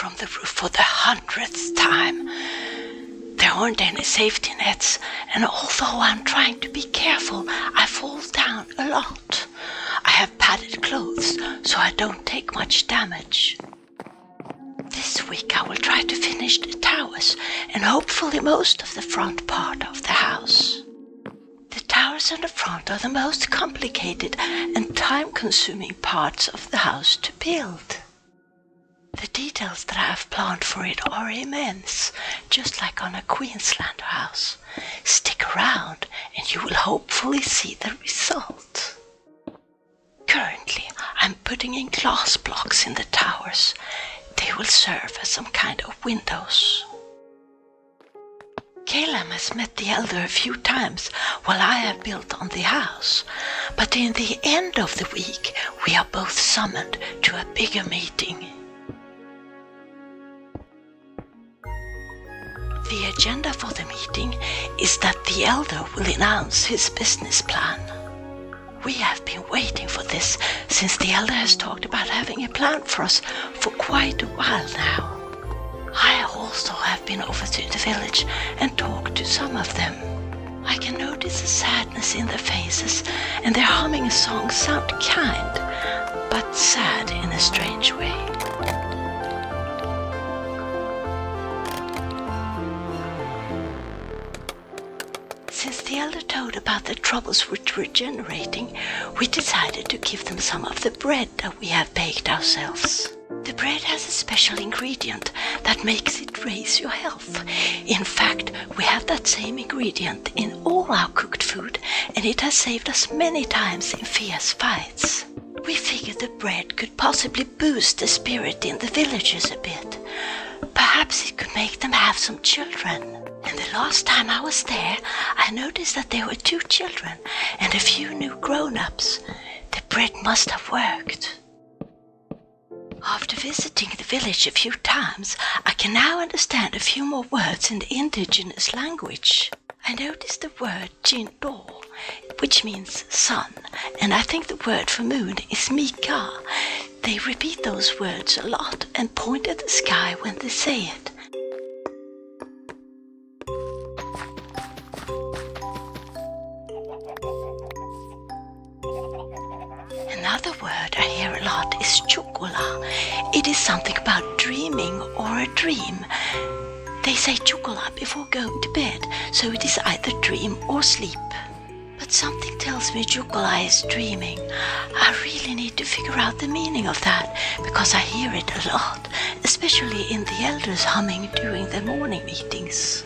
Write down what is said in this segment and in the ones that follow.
from the roof for the 100th time. There aren't any safety nets, and although I'm trying to be careful, I fall down a lot. I have padded clothes, so I don't take much damage. This week I will try to finish the towers and hopefully most of the front part of the house. The towers on the front are the most complicated and time-consuming parts of the house to build. The details that I have planned for it are immense, just like on a Queenslander house. Stick around and you will hopefully see the result. Currently, I'm putting in glass blocks in the towers. They will serve as some kind of windows. Kalam has met the elder a few times while I have built on the house, but in the end of the week we are both summoned to a bigger meeting. The agenda for the meeting is that the elder will announce his business plan. We have been waiting for this since the elder has talked about having a plan for us for quite a while now. I also have been over to the village and talked to some of them. I can notice a sadness in their faces, and their humming songs sound kind, but sad in a strange way. Since the elder told about the troubles which were generating, we decided to give them some of the bread that we have baked ourselves. The bread has a special ingredient that makes it raise your health. In fact, we have that same ingredient in all our cooked food, and it has saved us many times in fierce fights. We figured the bread could possibly boost the spirit in the villagers a bit. Perhaps it could make them have some children. And the last time I was there, I noticed that there were 2 children and a few new grown-ups. The bread must have worked. After visiting the village a few times, I can now understand a few more words in the indigenous language. I noticed the word Jindo, which means sun, and I think the word for moon is Mika. They repeat those words a lot and point at the sky when they say it. Another word I hear a lot is chukula. It is something about dreaming or a dream. They say chukula before going to bed, so it is either dream or sleep. But something tells me chukula is dreaming. I really need to figure out the meaning of that, because I hear it a lot, especially in the elders humming during the morning meetings.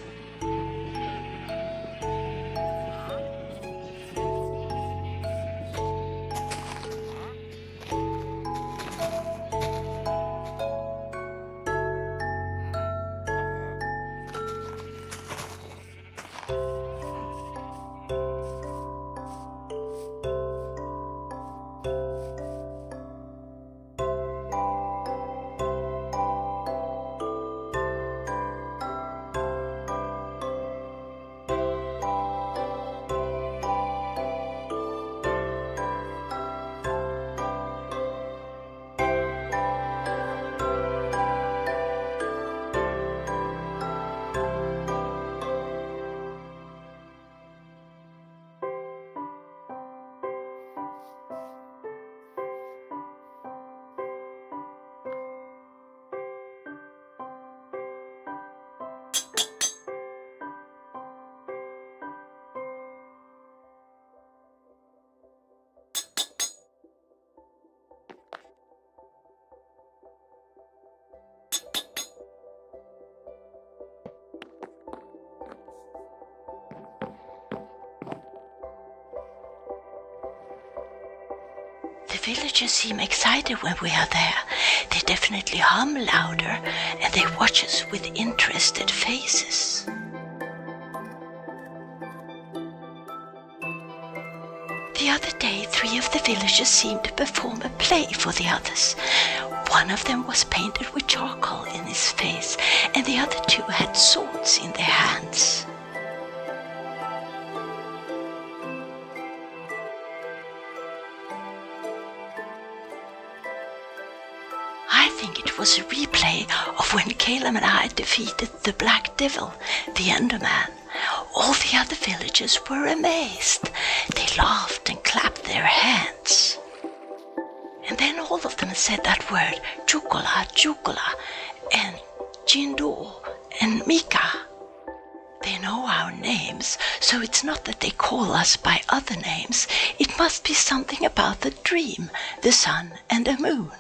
The villagers seem excited when we are there. They definitely hum louder, and they watch us with interested faces. The other day, 3 of the villagers seemed to perform a play for the others. One of them was painted with charcoal in his face, and the other 2 had swords in their hands. I think it was a replay of when Kalam and I defeated the Black Devil, the Enderman. All the other villagers were amazed. They laughed and clapped their hands. And then all of them said that word, Jukola, Jukola, and Jindo, and Mika. They know our names, so it's not that they call us by other names. It must be something about the dream, the sun and the moon.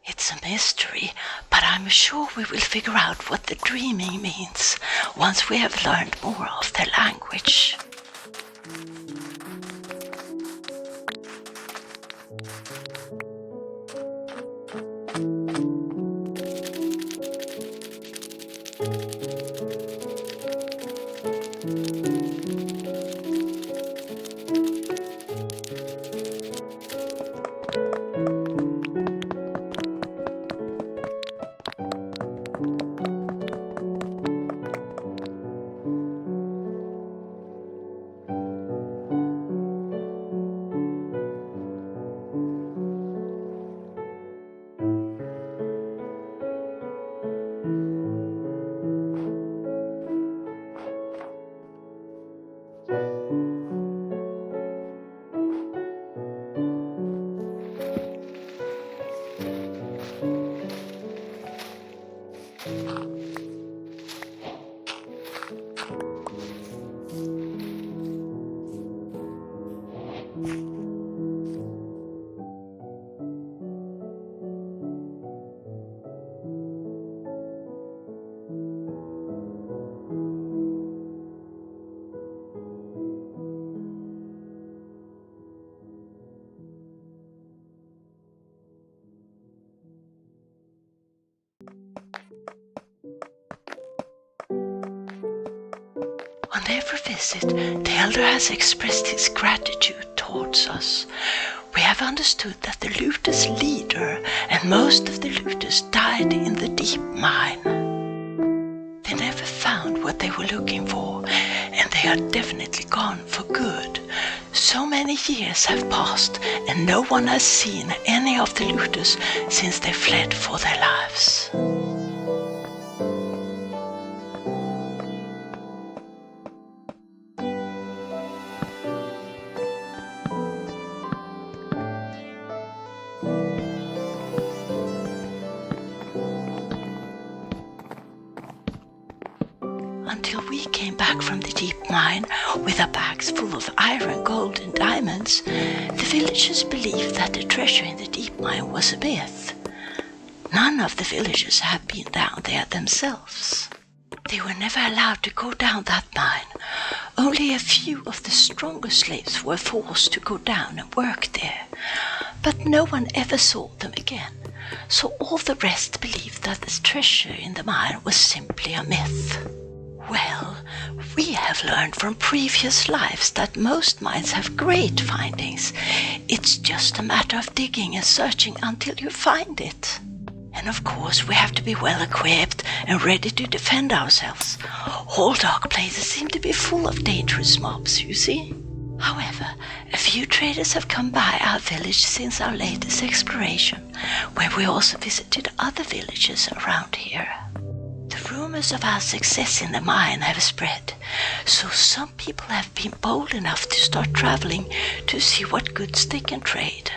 It's a mystery, but I'm sure we will figure out what the dreaming means once we have learned more of their language. On every visit, the elder has expressed his gratitude towards us. We have understood that the looters' leader and most of the looters died in the deep mine. They never found what they were looking for, and they are definitely gone for good. So many years have passed, and no one has seen any of the looters since they fled for their lives. Until we came back from the deep mine with our bags full of iron, gold and diamonds, the villagers believed that the treasure in the deep mine was a myth. None of the villagers had been down there themselves. They were never allowed to go down that mine. Only a few of the stronger slaves were forced to go down and work there. But no one ever saw them again, so all the rest believed that the treasure in the mine was simply a myth. Well, we have learned from previous lives that most mines have great findings. It's just a matter of digging and searching until you find it. And of course we have to be well equipped and ready to defend ourselves. All dark places seem to be full of dangerous mobs, you see. However, a few traders have come by our village since our latest exploration, where we also visited other villages around here. The rumors of our success in the mine have spread, so some people have been bold enough to start traveling to see what goods they can trade.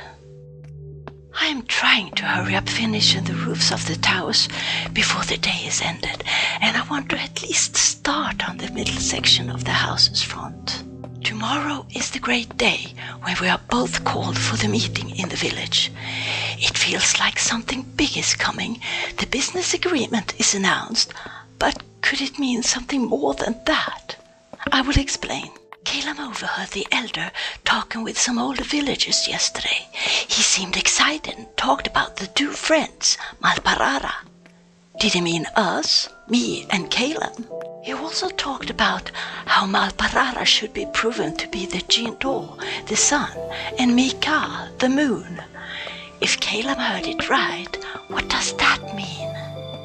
I am trying to hurry up finishing the roofs of the towers before the day is ended, and I want to at least start on the middle section of the house's front. Tomorrow is the great day when we are both called for the meeting in the village. It feels like something big is coming. The business agreement is announced, but could it mean something more than that? I will explain. Kalam overheard the elder talking with some older villagers yesterday. He seemed excited and talked about the two friends, Malparara. Did he mean us, me and Kalam? He also talked about how Malparara should be proven to be the Jindo, the sun, and Mika, the moon. If Kalam heard it right, what does that mean?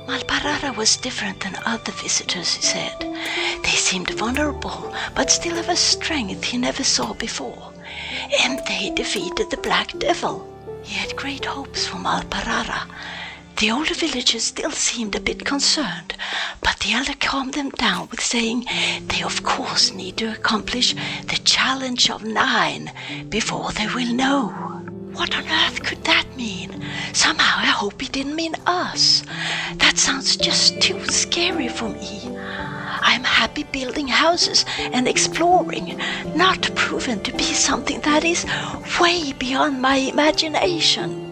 Malparara was different than other visitors, he said. They seemed vulnerable, but still have a strength he never saw before. and they defeated the Black Devil. He had great hopes for Malparara. The older villagers still seemed a bit concerned, but the elder calmed them down with saying they of course need to accomplish the challenge of 9 before they will know. What on earth could that mean? Somehow I hope he didn't mean us. That sounds just too scary for me. I'm happy building houses and exploring, not proven to be something that is way beyond my imagination.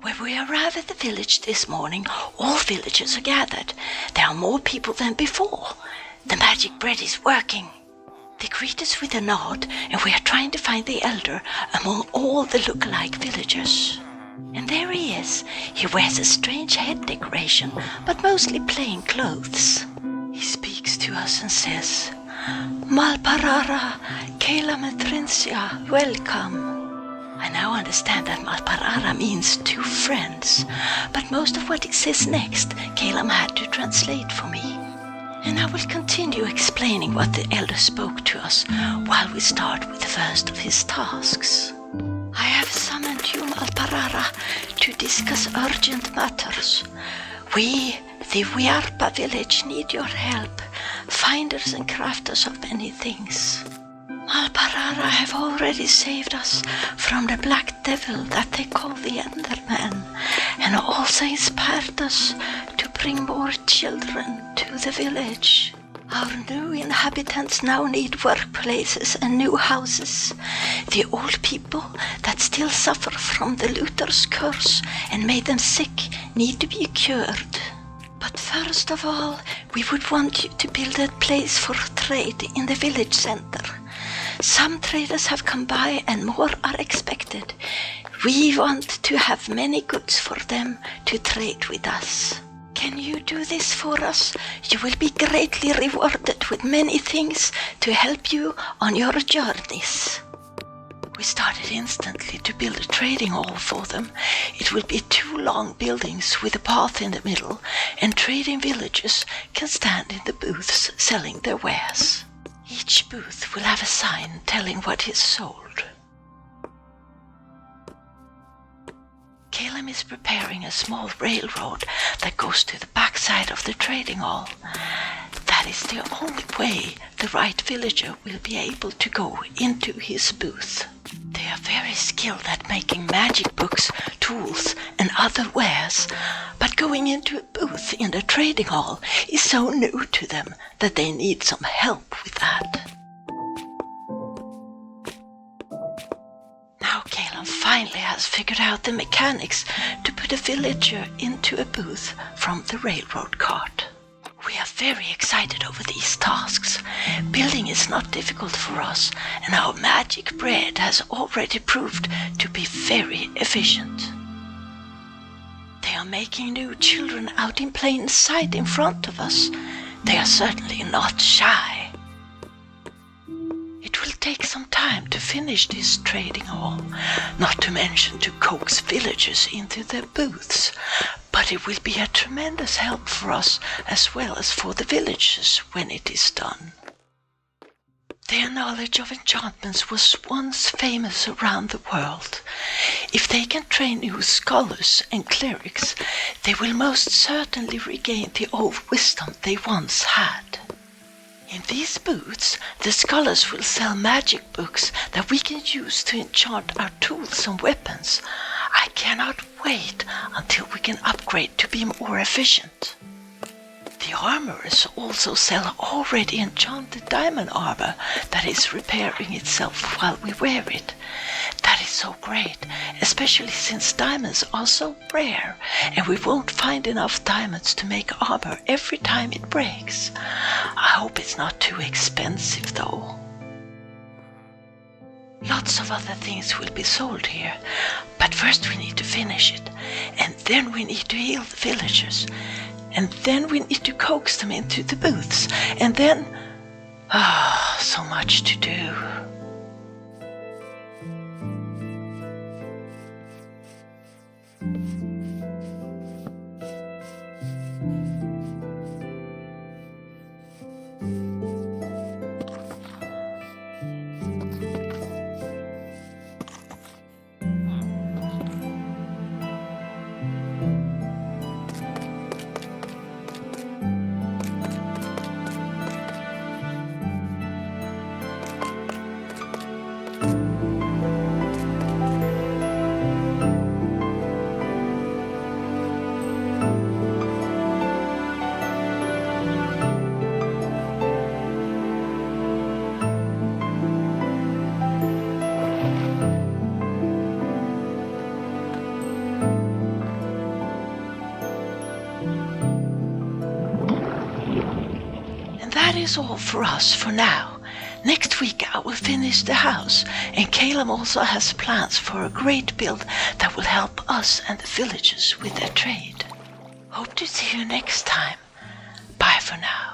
When we arrive at the village this morning, all villagers are gathered. There are more people than before. The magic bread is working. They greet us with a nod, and we are trying to find the elder among all the look-alike villagers. And there he is. He wears a strange head decoration, but mostly plain clothes. He speaks to us and says, "Malparara, Kalam and Trincia, welcome." I now understand that Malparara means 2 friends, but most of what he says next, Kalam had to translate for me. And I will continue explaining what the elder spoke to us while we start with the first of his tasks. I have summoned you, Malparara, to discuss urgent matters. We, the Wiarpa village, need your help, finders and crafters of many things. Malparara have already saved us from the Black Devil that they call the Enderman, and also inspired us to bring more children to the village. Our new inhabitants now need workplaces and new houses. The old people that still suffer from the Luther's curse and made them sick need to be cured. But first of all, we would want you to build a place for trade in the village center. Some traders have come by and more are expected. We want to have many goods for them to trade with us. Can you do this for us? You will be greatly rewarded with many things to help you on your journeys. We started instantly to build a trading hall for them. It will be 2 long buildings with a path in the middle, and trading villagers can stand in the booths selling their wares. Each booth will have a sign telling what is sold. Kalam is preparing a small railroad that goes to the backside of the trading hall. That is the only way the right villager will be able to go into his booth. They are very skilled at making magic books, tools, and other wares, but going into a booth in the trading hall is so new to them that they need some help with that. Now Kalam finally has figured out the mechanics to put a villager into a booth from the railroad cart. We are very excited over these tasks. Building is not difficult for us, and our magic bread has already proved to be very efficient. They are making new children out in plain sight in front of us. They are certainly not shy. It will take some time to finish this trading hall, not to mention to coax villagers into their booths, but it will be a tremendous help for us as well as for the villagers when it is done. Their knowledge of enchantments was once famous around the world. If they can train new scholars and clerics, they will most certainly regain the old wisdom they once had. In these booths, the scholars will sell magic books that we can use to enchant our tools and weapons. I cannot wait until we can upgrade to be more efficient. The armorers also sell already enchanted diamond armor that is repairing itself while we wear it. That is so great, especially since diamonds are so rare, and we won't find enough diamonds to make armor every time it breaks. I hope it's not too expensive though. Lots of other things will be sold here, but first we need to finish it, and then we need to heal the villagers, and then we need to coax them into the booths, and then... so much to do. that is all for us for now. Next week I will finish the house, and Kalam also has plans for a great build that will help us and the villagers with their trade. Hope to see you next time. Bye for now.